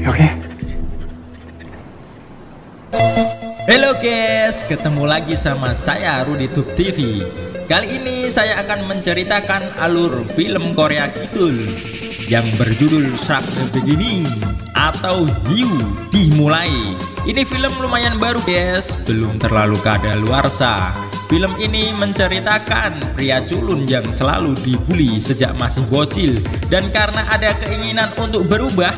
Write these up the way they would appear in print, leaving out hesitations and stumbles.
Oke. Halo guys, ketemu lagi sama saya Ruditube TV. Kali ini saya akan menceritakan alur film Korea Kidul yang berjudul Shark the Beginning atau Hiu Dimulai. Ini film lumayan baru guys, belum terlalu kadaluarsa. Film ini menceritakan pria culun yang selalu dibully sejak masih bocil, dan karena ada keinginan untuk berubah,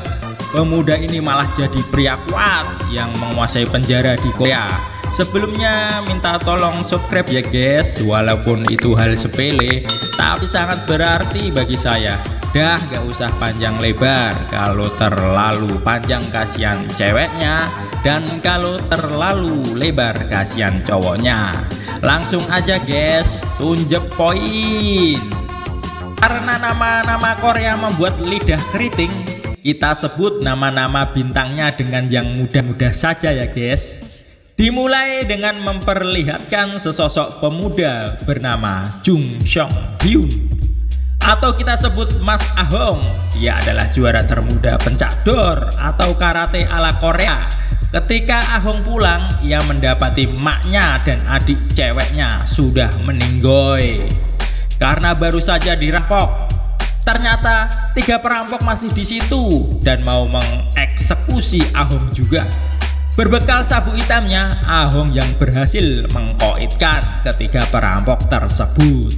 pemuda ini malah jadi pria kuat yang menguasai penjara di Korea. Sebelumnya minta tolong subscribe ya guys, walaupun itu hal sepele tapi sangat berarti bagi saya. Dah gak usah panjang lebar, kalau terlalu panjang kasihan ceweknya, dan kalau terlalu lebar kasihan cowoknya. Langsung aja guys, tunjuk poin. Karena nama-nama Korea membuat lidah keriting, kita sebut nama-nama bintangnya dengan yang mudah-mudah saja ya guys. Dimulai dengan memperlihatkan sesosok pemuda bernama Jung Seong Hyun, atau kita sebut Mas Ahong. Dia adalah juara termuda pencak dor atau karate ala Korea. Ketika Ahong pulang, ia mendapati maknya dan adik ceweknya sudah meninggoy karena baru saja dirampok. Ternyata 3 perampok masih di situ dan mau mengeksekusi Ahong juga. Berbekal sabu hitamnya, Ahong yang berhasil mengkoitkan ketiga perampok tersebut.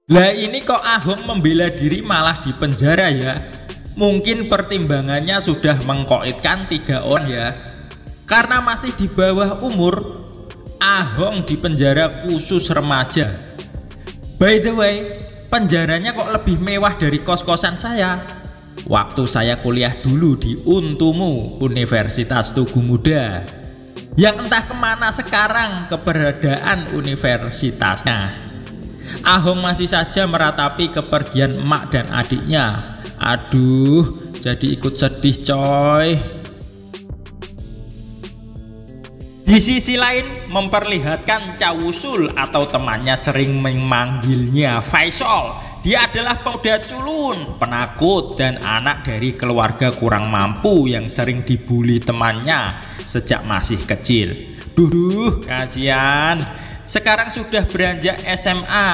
Lah ini kok Ahong membela diri malah di penjara ya? Mungkin pertimbangannya sudah mengkoitkan 3 orang ya. Karena masih di bawah umur, Ahong di penjara khusus remaja. By the way, penjaranya kok lebih mewah dari kos-kosan saya. Waktu saya kuliah dulu di Untumu, Universitas Tugu Muda, yang entah kemana sekarang keberadaan universitasnya. Ahong masih saja meratapi kepergian emak dan adiknya. Aduh, jadi ikut sedih coy. Di sisi lain memperlihatkan Cawusul atau temannya sering memanggilnya Faisal. Dia adalah pemuda culun, penakut, dan anak dari keluarga kurang mampu yang sering dibully temannya sejak masih kecil. Duh, kasihan. Sekarang sudah beranjak SMA.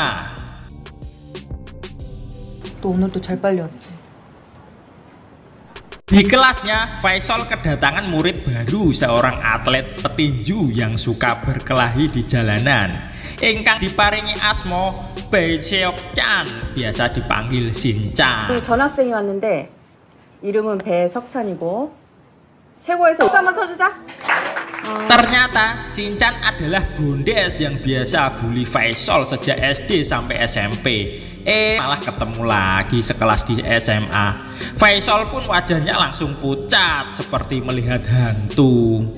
또 오늘도 잘 빨렸지. Di kelasnya, Faisal kedatangan murid baru, seorang atlet petinju yang suka berkelahi di jalanan, ingkang diparingi asma Baeseok-chan, biasa dipanggil Shin-chan. 전학생이 왔는데 이름은 배석찬이고 최고에서 박수 한번 쳐주자. Ternyata Shin-chan adalah gondes yang biasa bully Faisal sejak SD sampai SMP. Malah ketemu lagi sekelas di SMA. Faisal pun wajahnya langsung pucat seperti melihat hantu.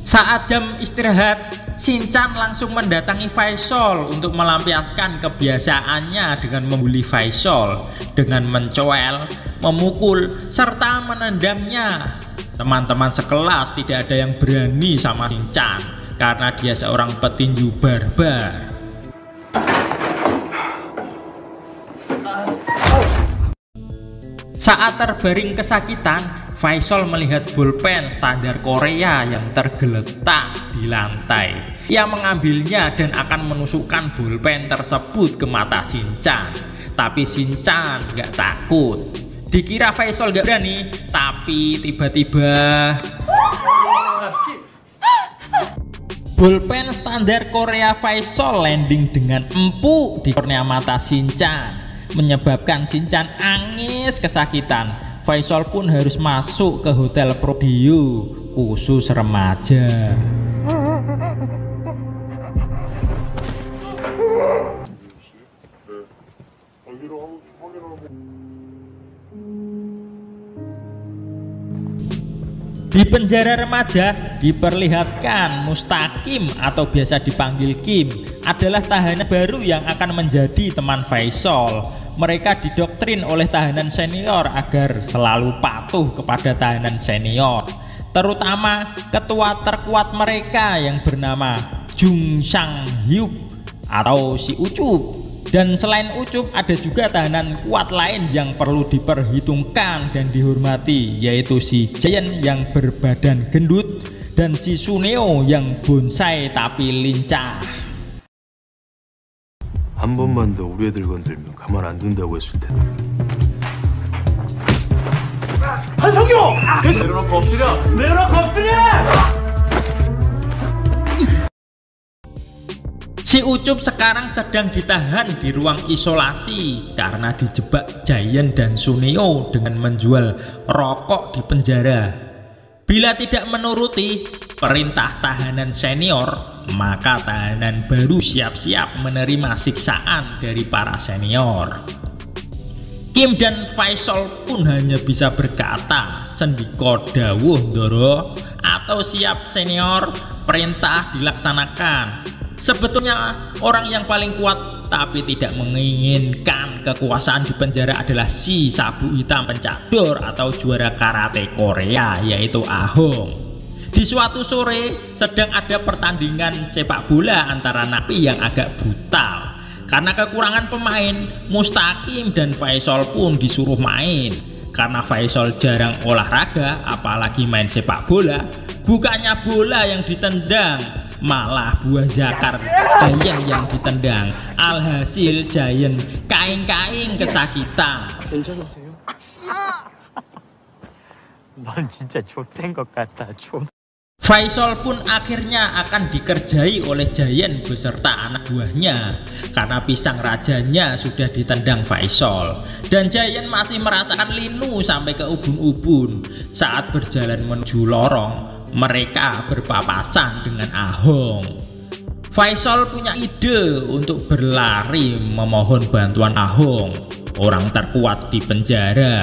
Saat jam istirahat, Shin-chan langsung mendatangi Faisal untuk melampiaskan kebiasaannya dengan membuli Faisal dengan mencoel, memukul, serta menendangnya. Teman-teman sekelas tidak ada yang berani sama Shin-chan karena dia seorang petinju barbar. Saat terbaring kesakitan, Faisal melihat bolpen standar Korea yang tergeletak di lantai. Ia mengambilnya dan akan menusukkan bolpen tersebut ke mata Shin-chan. Tapi Shin-chan gak takut. Dikira Faisal gak berani, tapi tiba-tiba bolpen standar Korea Faisal landing dengan empuk di kornea mata Shin-chan, menyebabkan Shin-chan angis kesakitan. Faisal pun harus masuk ke hotel Prodio khusus remaja. Di penjara remaja diperlihatkan Mustaqim atau biasa dipanggil Kim adalah tahanan baru yang akan menjadi teman Faisal. Mereka didoktrin oleh tahanan senior agar selalu patuh kepada tahanan senior, terutama ketua terkuat mereka yang bernama Jung Sang Hyuk atau si Ucup. Dan selain Ucup ada juga tahanan kuat lain yang perlu diperhitungkan dan dihormati, yaitu si Jayen yang berbadan gendut dan si Suneo yang bonsai tapi lincah. 한 번만 더 우리 애들 건들면 가만 안 둔다고 했을 텐데. 한성규! 내려놓고 엎드려! 내려놓고 엎드려! Si Ucup sekarang sedang ditahan di ruang isolasi karena dijebak Jayen dan Suneo dengan menjual rokok di penjara. Bila tidak menuruti perintah tahanan senior, maka tahanan baru siap-siap menerima siksaan dari para senior. Kim dan Faisal pun hanya bisa berkata sendiko dawuh ndoro atau siap senior, perintah dilaksanakan. Sebetulnya orang yang paling kuat tapi tidak menginginkan kekuasaan di penjara adalah si sabu hitam pencador atau juara karate Korea, yaitu Ahong. Di suatu sore sedang ada pertandingan sepak bola antara napi yang agak brutal. Karena kekurangan pemain, Mustaqim dan Faisal pun disuruh main. Karena Faisal jarang olahraga apalagi main sepak bola, bukannya bola yang ditendang, malah buah zakar Jayen yang ditendang. Alhasil Jayen kaing-kaing kesakitan. 괜찮으세요? 넌 진짜 좆된 것 같다. Faisal pun akhirnya akan dikerjai oleh Jayen beserta anak buahnya karena pisang rajanya sudah ditendang Faisal. Dan Jayen masih merasakan linu sampai ke ubun-ubun. Saat berjalan menuju lorong, mereka berpapasan dengan Ahong. Faisal punya ide untuk berlari memohon bantuan Ahong, orang terkuat di penjara.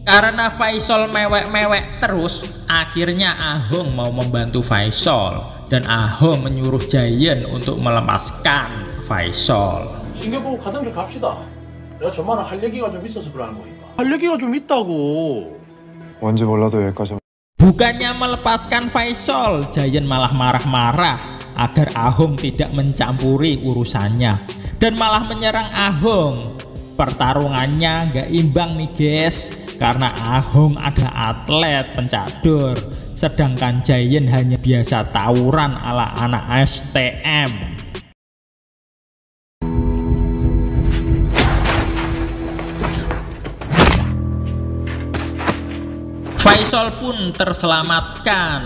Karena Faisal mewek-mewek terus, akhirnya Ahong mau membantu Faisal dan Ahong menyuruh Jayen untuk melepaskan Faisal. 신경 보고 가던 길 갑시다. 내가 저만한 할 얘기가 좀 있어서 그러는 거니까. 할 얘기가 좀 있다고. 뭔지 몰라도 여기까지. Bukannya melepaskan Faisal, Jayen malah marah-marah agar Ahong tidak mencampuri urusannya dan malah menyerang Ahong. Pertarungannya gak imbang nih guys, karena Ahong ada atlet pencador, sedangkan Jayen hanya biasa tawuran ala anak STM. Faisal pun terselamatkan.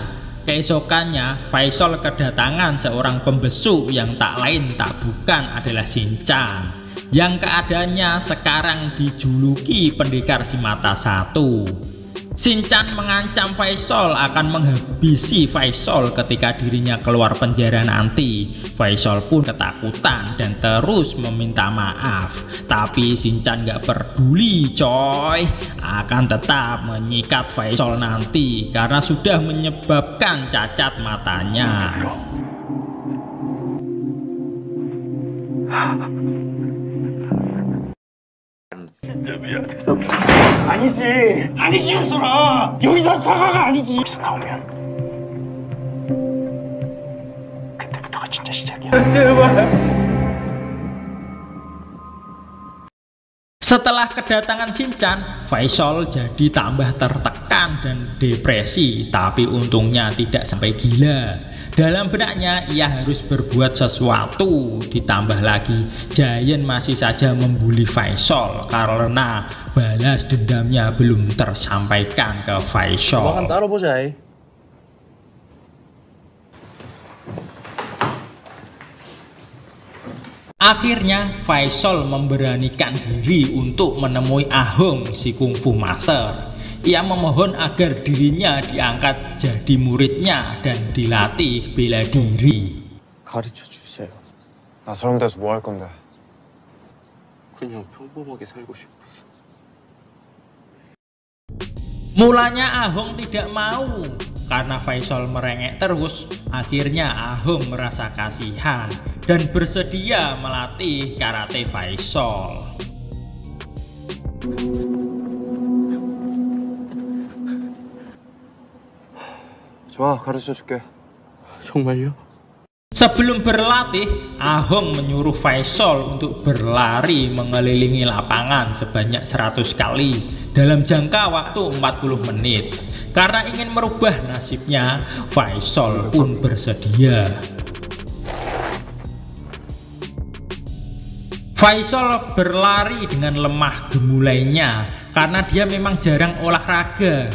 Keesokannya Faisal kedatangan seorang pembesu yang tak lain tak bukan adalah Shinchan, yang keadaannya sekarang dijuluki pendekar si mata satu. Shinchan mengancam Faisal akan menghabisi Faisal ketika dirinya keluar penjara nanti. Faisal pun ketakutan dan terus meminta maaf. Tapi Shinchan gak peduli coy, akan tetap menyikat Faisal nanti karena sudah menyebabkan cacat matanya. 진짜 미안해서. 아니지 유솔아. 여기서 사과가 아니지. 여기서 나오면 그때부터가 진짜 시작이야. 제발. Setelah kedatangan Shinchan, Faisal jadi tambah tertekan dan depresi, tapi untungnya tidak sampai gila. Dalam benaknya ia harus berbuat sesuatu. Ditambah lagi Jayen masih saja membuli Faisal karena balas dendamnya belum tersampaikan ke Faisal. 조만간 따라보자. Akhirnya Faisal memberanikan diri untuk menemui Ahong si kungfu master. Ia memohon agar dirinya diangkat jadi muridnya dan dilatih bela diri. 가르쳐 주세요. 나처럼 돼서 뭐 할 건데? 그냥 평범하게 살고 싶어서. Mulanya Ahong tidak mau karena Faisal merengek terus. Akhirnya Ahong merasa kasihan dan bersedia melatih karate Faisal. 좋아, 가르쳐줄게. 정말요? Sebelum berlatih, Ahong menyuruh Faisal untuk berlari mengelilingi lapangan sebanyak 100 kali dalam jangka waktu 40 menit. Karena ingin merubah nasibnya, Faisal pun bersedia. Faisal berlari dengan lemah gemulainya karena dia memang jarang olahraga.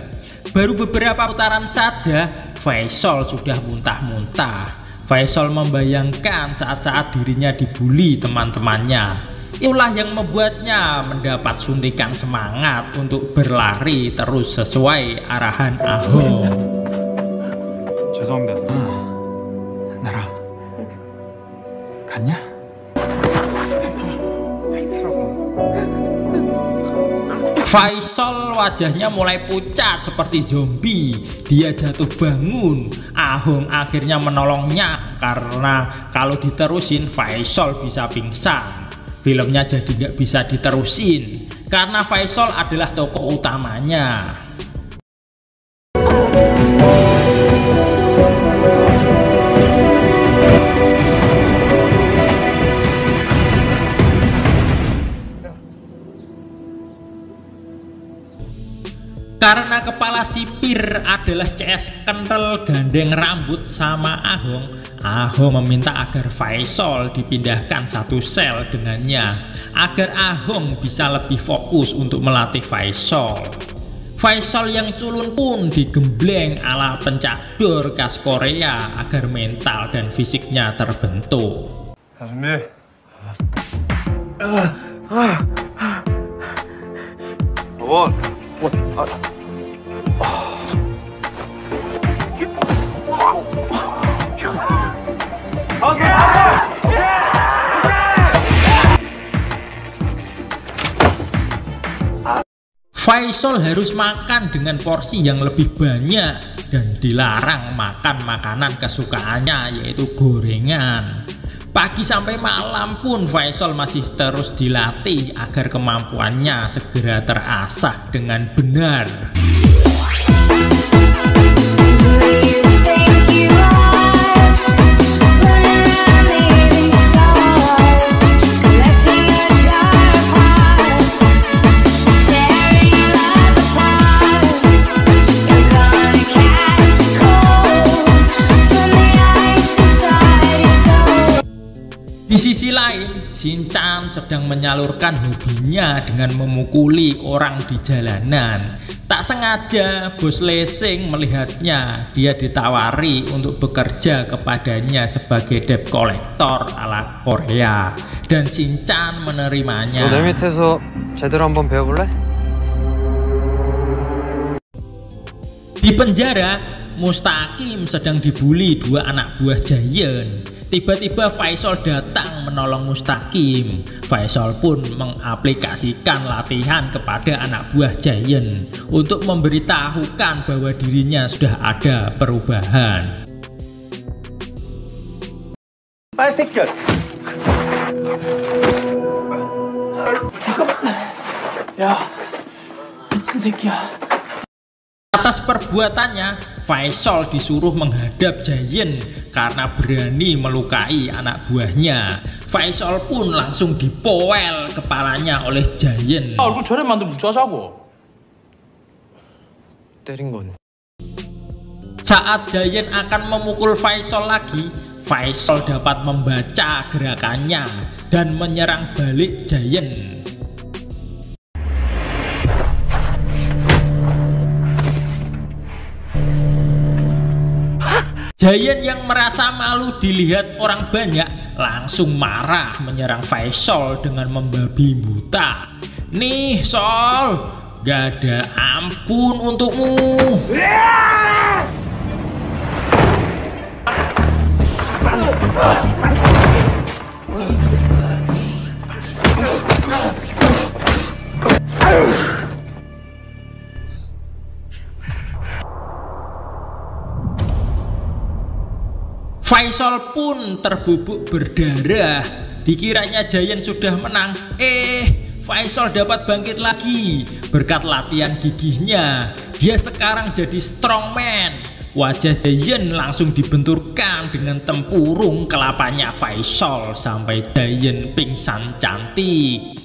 Baru beberapa putaran saja, Faisal sudah muntah-muntah. Faisal membayangkan saat-saat dirinya dibully teman-temannya. Itulah yang membuatnya mendapat suntikan semangat untuk berlari terus sesuai arahan Ahong. 죄송합니다, 선생님. 나라 갔냐? Faisal wajahnya mulai pucat seperti zombie. Dia jatuh bangun. Ahong akhirnya menolongnya karena kalau diterusin Faisal bisa pingsan. Filmnya jadi nggak bisa diterusin karena Faisal adalah tokoh utamanya. Karena kepala sipir adalah CS kental gandeng rambut sama Ahong, Ahong meminta agar Faisal dipindahkan satu sel dengannya agar Ahong bisa lebih fokus untuk melatih Faisal. Faisal yang culun pun digembleng ala pencador khas Korea agar mental dan fisiknya terbentuk. 자, 준비. 원. Faisal harus makan dengan porsi yang lebih banyak dan dilarang makan makanan kesukaannya yaitu gorengan. Pagi sampai malam pun Faisal masih terus dilatih agar kemampuannya segera terasah dengan benar. Di sisi lain, Shin-chan sedang menyalurkan hobinya dengan memukuli orang di jalanan. Tak sengaja, bos Lesing melihatnya. Dia ditawari untuk bekerja kepadanya sebagai debt collector ala Korea. Dan Shin-chan menerimanya. 너 내 밑에서 제대로 한번 배워볼래? Di penjara, Mustaqim sedang dibully dua anak buah Giant. Tiba-tiba Faisal datang menolong Mustaqim. Faisal pun mengaplikasikan latihan kepada anak buah Giant untuk memberitahukan bahwa dirinya sudah ada perubahan. 빨새끼야. 야, 미친 새끼야. Atas perbuatannya, Faisal disuruh menghadap Giant karena berani melukai anak buahnya. Faisal pun langsung dipoel kepalanya oleh Giant. 얼굴 저래 만들면 어쩌자고. 때린 건 Saat Giant akan memukul Faisal lagi, Faisal dapat membaca gerakannya dan menyerang balik Giant. Giant yang merasa malu dilihat orang banyak langsung marah menyerang Faisal dengan membabi buta. Nih Sol, gak ada ampun untukmu. Faisal pun terbubuk berdarah. Dikiranya Giant sudah menang, Faisal dapat bangkit lagi. Berkat latihan gigihnya, dia sekarang jadi strongman. Wajah Giant langsung dibenturkan dengan tempurung kelapanya Faisal sampai Giant pingsan cantik.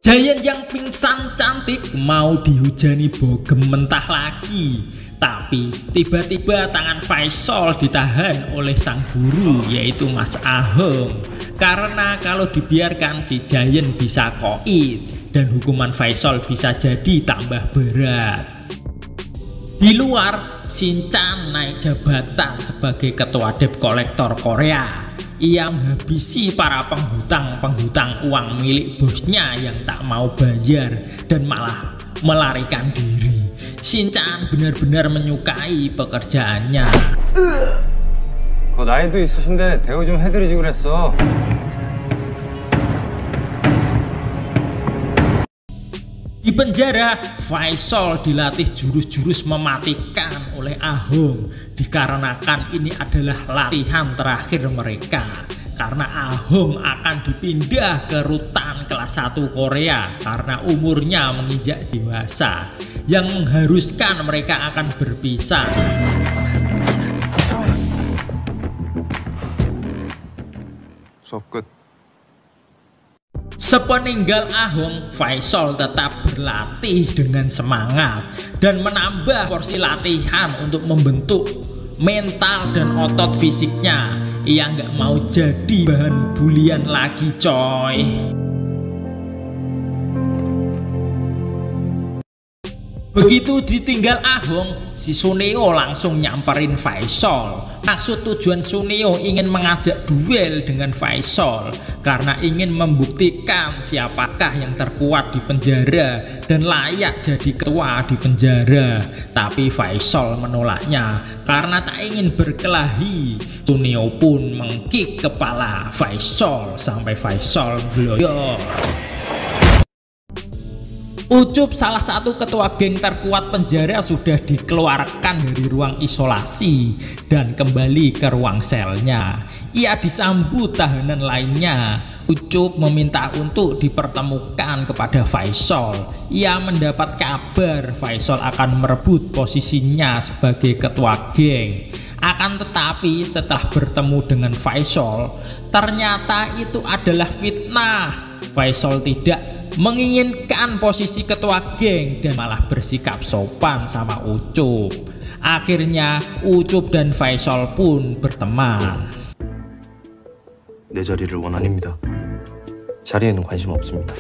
Giant yang pingsan cantik mau dihujani bogem mentah lagi. Tapi tiba-tiba tangan Faisal ditahan oleh sang guru, yaitu Mas Ahong. Karena kalau dibiarkan si Giant bisa koit dan hukuman Faisal bisa jadi tambah berat. Di luar, Shin-chan naik jabatan sebagai ketua debt kolektor Korea. Ia menghabisi para penghutang uang milik bosnya yang tak mau bayar dan malah melarikan diri. Shin-chan benar-benar menyukai pekerjaannya. 나이도 있으신데 대우 좀 해드리지 그랬어. Di penjara, Faisal dilatih jurus-jurus mematikan oleh Ahong. Dikarenakan ini adalah latihan terakhir mereka. Karena Ahong akan dipindah ke rutan kelas 1 Korea karena umurnya menginjak dewasa, yang mengharuskan mereka akan berpisah. 수업 끝. Sepeninggal Ahong, Faisal tetap berlatih dengan semangat dan menambah porsi latihan untuk membentuk mental dan otot fisiknya. Ia nggak mau jadi bahan bulian lagi, coy. Begitu ditinggal Ahong, si Suneo langsung nyamperin Faisal. Maksud tujuan Suneo ingin mengajak duel dengan Faisal karena ingin membuktikan siapakah yang terkuat di penjara dan layak jadi ketua di penjara. Tapi Faisal menolaknya karena tak ingin berkelahi. Suneo pun mengkick kepala Faisal sampai Faisal gloyor. Ucup, salah satu ketua geng terkuat penjara, sudah dikeluarkan dari ruang isolasi dan kembali ke ruang selnya. Ia disambut tahanan lainnya. Ucup meminta untuk dipertemukan kepada Faisal. Ia mendapat kabar Faisal akan merebut posisinya sebagai ketua geng. Akan tetapi setelah bertemu dengan Faisal, ternyata itu adalah fitnah. Faisal tidak menginginkan posisi ketua geng dan malah bersikap sopan sama Ucup. Akhirnya Ucup dan Faisal pun berteman. 내 자리를 원한입니다. 자리에는 관심 없습니다.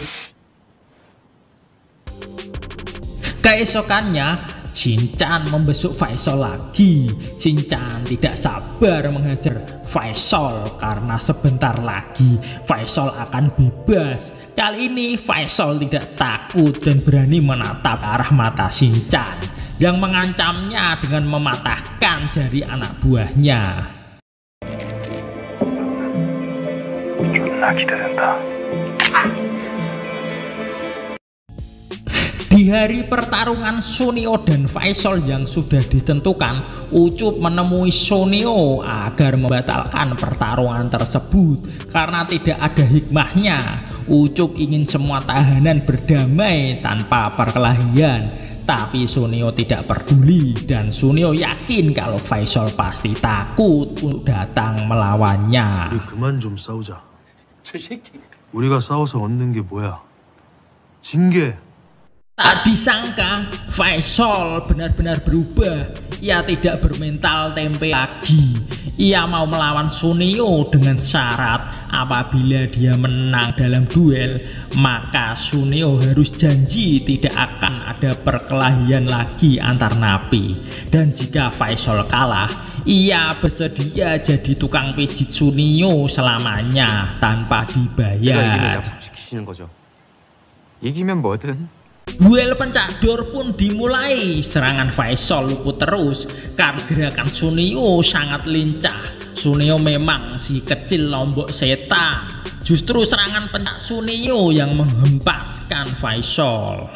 Keesokannya Shin-chan membesuk Faisal lagi. Shin-chan tidak sabar menghajar Faisal karena sebentar lagi Faisal akan bebas. Kali ini Faisal tidak takut dan berani menatap arah mata Shin-chan yang mengancamnya dengan mematahkan jari anak buahnya. 존나 기대된다. Di hari pertarungan Suneo dan Faisal yang sudah ditentukan, Ucup menemui Suneo agar membatalkan pertarungan tersebut karena tidak ada hikmahnya. Ucup ingin semua tahanan berdamai tanpa perkelahian, tapi Suneo tidak peduli dan Suneo yakin kalau Faisal pasti takut untuk datang melawannya. 우리 그만 좀 싸우자. 우리가 싸워서 얻는 게 뭐야? 징계. Tak disangka Faisal benar-benar berubah. Ia tidak bermental tempe lagi. Ia mau melawan Suneo dengan syarat apabila dia menang dalam duel, maka Suneo harus janji tidak akan ada perkelahian lagi antar napi. Dan jika Faisal kalah, ia bersedia jadi tukang pijit Suneo selamanya tanpa dibayar. 약속시키시는 거죠. 이기면 뭐든. Duel pencador pun dimulai. Serangan Faisal luput terus karena gerakan Sunio sangat lincah. Sunio memang si kecil lombok setan. Justru serangan pencak Sunio yang menghempaskan Faisal.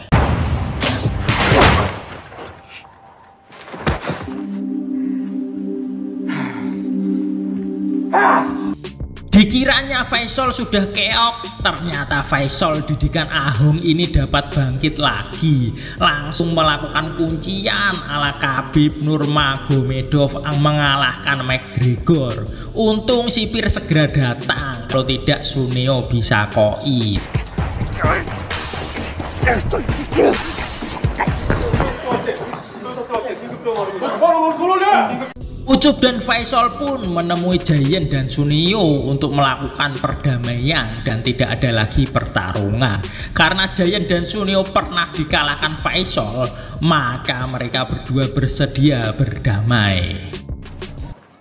Dikiranya Faisal sudah keok, ternyata Faisal didikan Ahong ini dapat bangkit lagi. Langsung melakukan kuncian ala Khabib Nurmagomedov yang mengalahkan McGregor. Untung sipir segera datang, kalau tidak Sunio bisa koit. Ucup dan Faisal pun menemui Giant dan Sunio untuk melakukan perdamaian dan tidak ada lagi pertarungan. Karena Giant dan Sunio pernah dikalahkan Faisal, maka mereka berdua bersedia berdamai.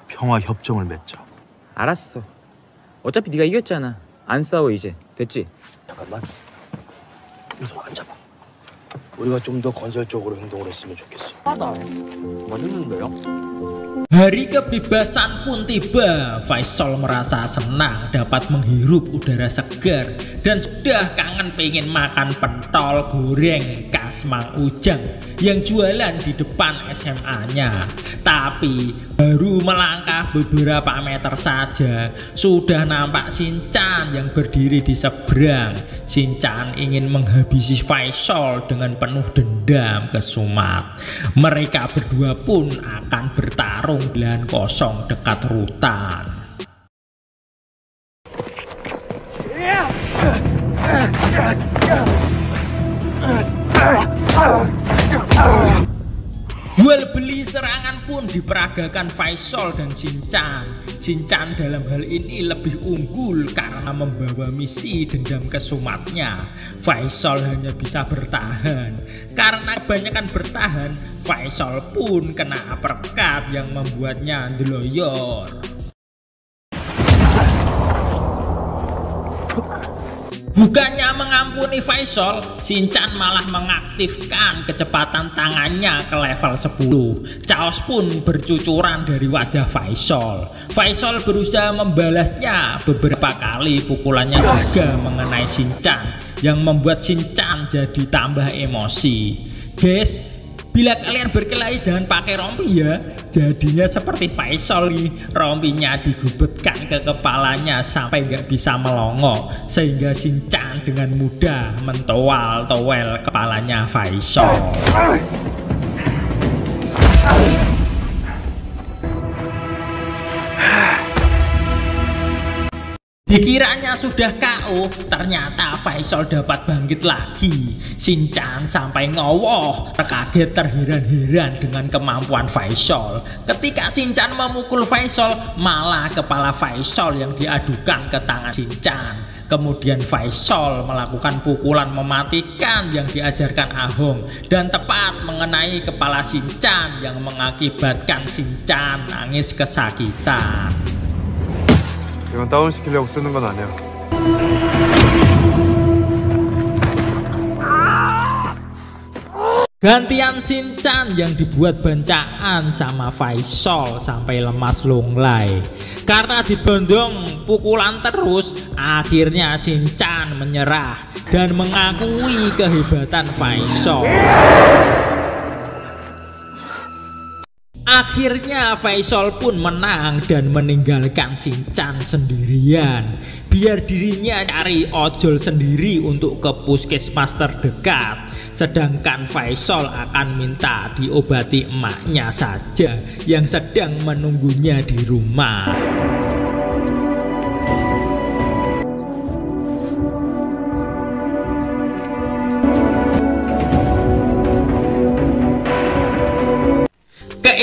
평화 협정을 맺자. 알았어. 어차피 네가 이겼잖아. 안 싸워 이제. 됐지? 잠깐만. 우선 앉아봐. 우리가 좀 더 건설적으로 행동을 했으면 좋겠어. 맞았는데요? Hari kebebasan pun tiba. Faisal merasa senang dapat menghirup udara segar dan sudah kangen pengen makan pentol goreng khas Mang Ujang yang jualan di depan SMA-nya. Tapi baru melangkah beberapa meter saja sudah nampak Shinchan yang berdiri di seberang. Shinchan ingin menghabisi Faisal dengan penuh dendam kesumat. Mereka berdua pun akan bertarung di lahan kosong dekat rutan. Jual beli serangan pun diperagakan Faisal dan Shinchan. Shinchan dalam hal ini lebih unggul karena membawa misi dendam kesumatnya. Faisal hanya bisa bertahan. Karena kebanyakan bertahan, Faisal pun kena uppercut yang membuatnya ndeloyor. Bukannya mengampuni Faisal, Shinchan malah mengaktifkan kecepatan tangannya ke level 10. Chaos pun bercucuran dari wajah Faisal. Faisal berusaha membalasnya. Beberapa kali pukulannya juga mengenai Shinchan yang membuat Shinchan jadi tambah emosi. Guys, bila kalian berkelahi jangan pakai rompi ya. Jadinya seperti Faisal nih, rompinya digubetkan ke kepalanya sampai nggak bisa melongo, sehingga Shinchan dengan mudah mentowel-towel kepalanya Faisal. Dikiranya sudah KO, ternyata Faisal dapat bangkit lagi. Shinchan sampai ngowoh, terkaget terheran-heran dengan kemampuan Faisal. Ketika Shinchan memukul Faisal, malah kepala Faisal yang diadukan ke tangan Shinchan. Kemudian Faisal melakukan pukulan mematikan yang diajarkan Ahong dan tepat mengenai kepala Shinchan yang mengakibatkan Shinchan nangis kesakitan. 이건 다운시키려고 쓰는 건 아니야. Gantian Shinchan yang dibuat bancaan sama Faisal sampai lemas lunglai. Karena dibondong pukulan terus, akhirnya Shinchan menyerah dan mengakui kehebatan Faisal. Akhirnya Faisal pun menang dan meninggalkan Shinchan sendirian. Biar dirinya cari ojol sendiri untuk ke puskesmas terdekat. Sedangkan Faisal akan minta diobati emaknya saja yang sedang menunggunya di rumah.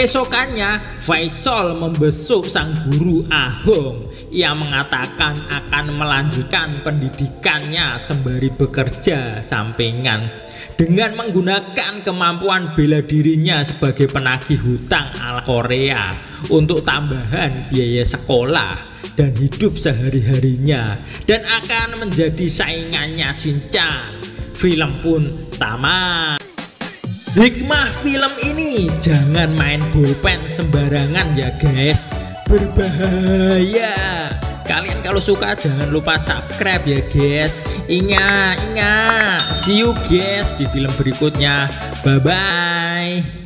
Keesokannya Faisal membesuk sang guru Ahong. Ia mengatakan akan melanjutkan pendidikannya sembari bekerja sampingan dengan menggunakan kemampuan bela dirinya sebagai penagih hutang ala Korea untuk tambahan biaya sekolah dan hidup sehari-harinya, dan akan menjadi saingannya Shinchan. Film pun utama. Hikmah film ini, jangan main bolpen sembarangan ya guys, berbahaya. Kalian kalau suka jangan lupa subscribe ya guys. Ingat, see you guys di film berikutnya. Bye bye.